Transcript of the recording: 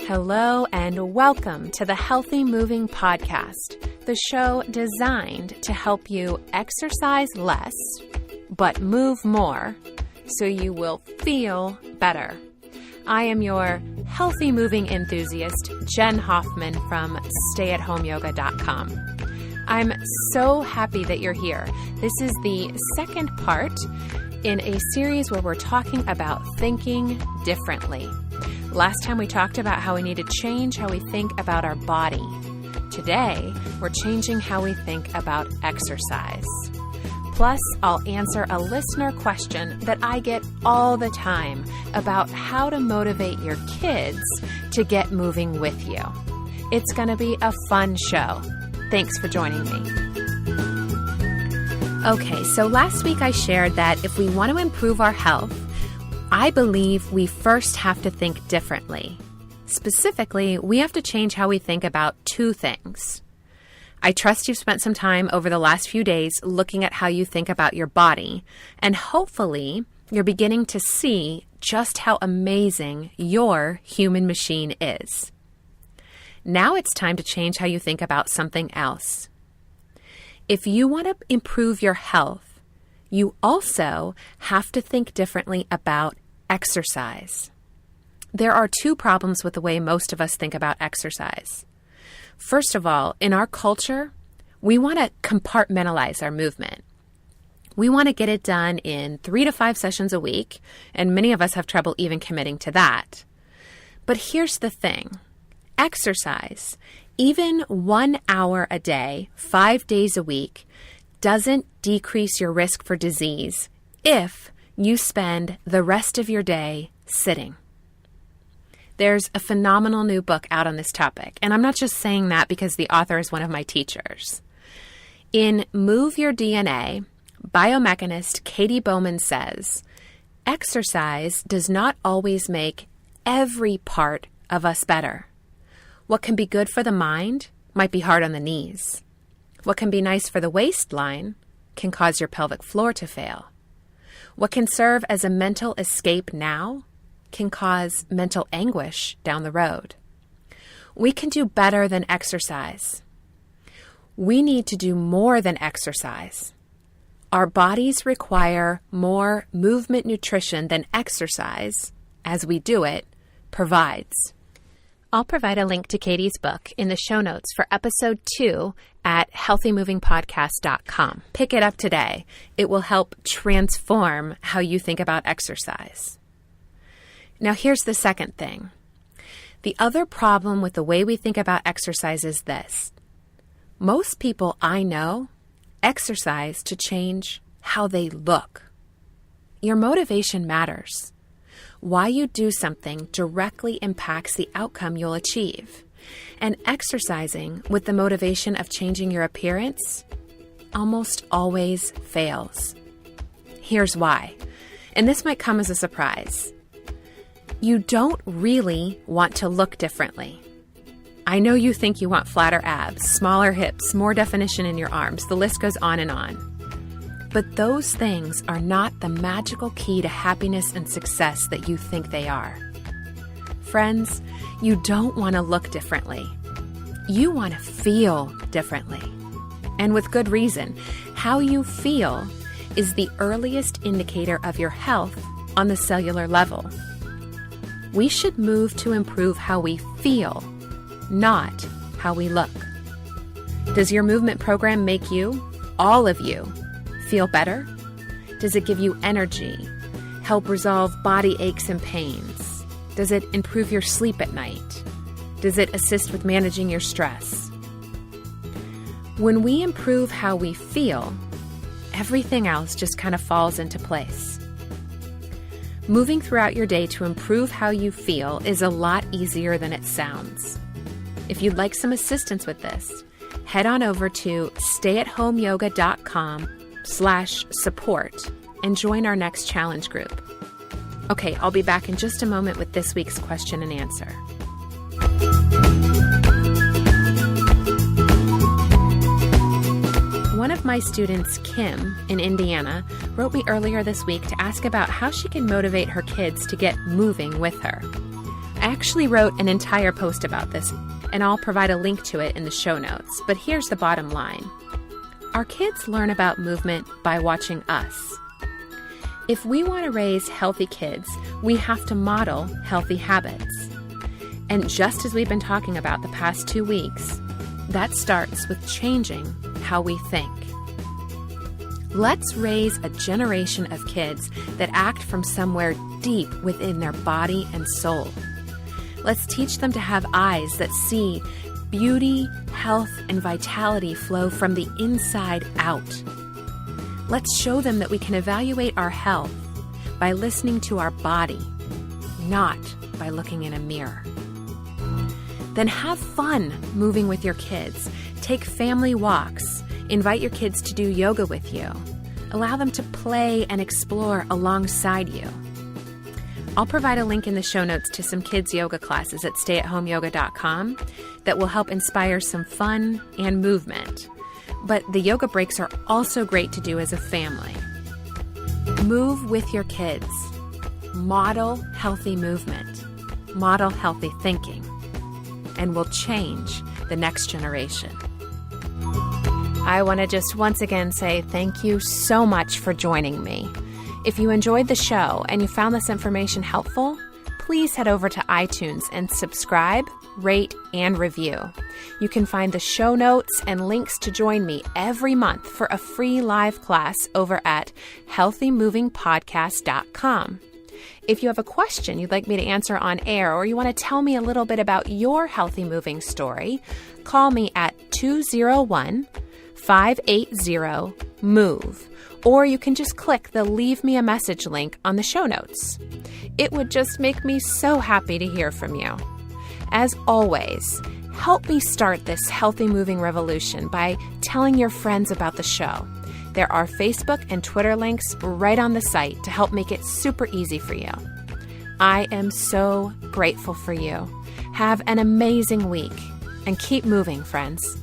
Hello and welcome to the Healthy Moving Podcast, the show designed to help you exercise less, but move more, so you will feel better. I am your healthy moving enthusiast, Jen Hoffman from stayathomeyoga.com. I'm so happy that you're here. This is the second part in a series where we're talking about thinking differently. Last time we talked about how we need to change how we think about our body. Today, we're changing how we think about exercise. Plus, I'll answer a listener question that I get all the time about how to motivate your kids to get moving with you. It's going to be a fun show. Thanks for joining me. Okay, so last week I shared that if we want to improve our health, I believe we first have to think differently. Specifically, we have to change how we think about two things. I trust you've spent some time over the last few days looking at how you think about your body, and hopefully you're beginning to see just how amazing your human machine is. Now it's time to change how you think about something else. If you want to improve your health, you also have to think differently about exercise. There are two problems with the way most of us think about exercise. First of all, in our culture, we want to compartmentalize our movement. We want to get it done in 3 to 5 sessions a week, and many of us have trouble even committing to that. But here's the thing. Exercise, even 1 hour a day, 5 days a week, doesn't decrease your risk for disease if you spend the rest of your day sitting. There's a phenomenal new book out on this topic, and I'm not just saying that because the author is one of my teachers. In Move Your DNA, biomechanist Katie Bowman says, exercise does not always make every part of us better. What can be good for the mind might be hard on the knees. What can be nice for the waistline can cause your pelvic floor to fail. What can serve as a mental escape now can cause mental anguish down the road. We can do better than exercise. We need to do more than exercise. Our bodies require more movement nutrition than exercise, as we do it, provides. I'll provide a link to Katie's book in the show notes for episode 2 at healthymovingpodcast.com. Pick it up today. It will help transform how you think about exercise. Now, here's the second thing. The other problem with the way we think about exercise is this. Most people I know exercise to change how they look. Your motivation matters. Why you do something directly impacts the outcome you'll achieve. And exercising with the motivation of changing your appearance almost always fails. Here's why. And this might come as a surprise. You don't really want to look differently. I know you think you want flatter abs, smaller hips, more definition in your arms. The list goes on and on. But those things are not the magical key to happiness and success that you think they are. Friends, you don't want to look differently. You want to feel differently. And with good reason. How you feel is the earliest indicator of your health on the cellular level. We should move to improve how we feel, not how we look. Does your movement program make you, all of you, feel better? Does it give you energy? Help resolve body aches and pains? Does it improve your sleep at night? Does it assist with managing your stress? When we improve how we feel, everything else just kind of falls into place. Moving throughout your day to improve how you feel is a lot easier than it sounds. If you'd like some assistance with this, head on over to stayathomeyoga.com/support and join our next challenge group. Okay, I'll be back in just a moment with this week's question and answer. One of my students, Kim, in Indiana, wrote me earlier this week to ask about how she can motivate her kids to get moving with her. I actually wrote an entire post about this, and I'll provide a link to it in the show notes. But here's the bottom line. Our kids learn about movement by watching us. If we want to raise healthy kids, we have to model healthy habits. And just as we've been talking about the past 2 weeks, that starts with changing how we think. Let's raise a generation of kids that act from somewhere deep within their body and soul. Let's teach them to have eyes that see beauty, health, and vitality flow from the inside out. Let's show them that we can evaluate our health by listening to our body, not by looking in a mirror. Then have fun moving with your kids. Take family walks. Invite your kids to do yoga with you. Allow them to play and explore alongside you. I'll provide a link in the show notes to some kids' yoga classes at stayathomeyoga.com that will help inspire some fun and movement. But the yoga breaks are also great to do as a family. Move with your kids. Model healthy movement. Model healthy thinking. And we'll change the next generation. I want to just once again say thank you so much for joining me. If you enjoyed the show and you found this information helpful, please head over to iTunes and subscribe, rate, and review. You can find the show notes and links to join me every month for a free live class over at healthymovingpodcast.com. If you have a question you'd like me to answer on air, or you want to tell me a little bit about your healthy moving story, call me at 201-580-MOVE, or you can just click the Leave Me a Message link on the show notes. It would just make me so happy to hear from you. As always, help me start this healthy moving revolution by telling your friends about the show. There are Facebook and Twitter links right on the site to help make it super easy for you. I am so grateful for you. Have an amazing week and keep moving, friends.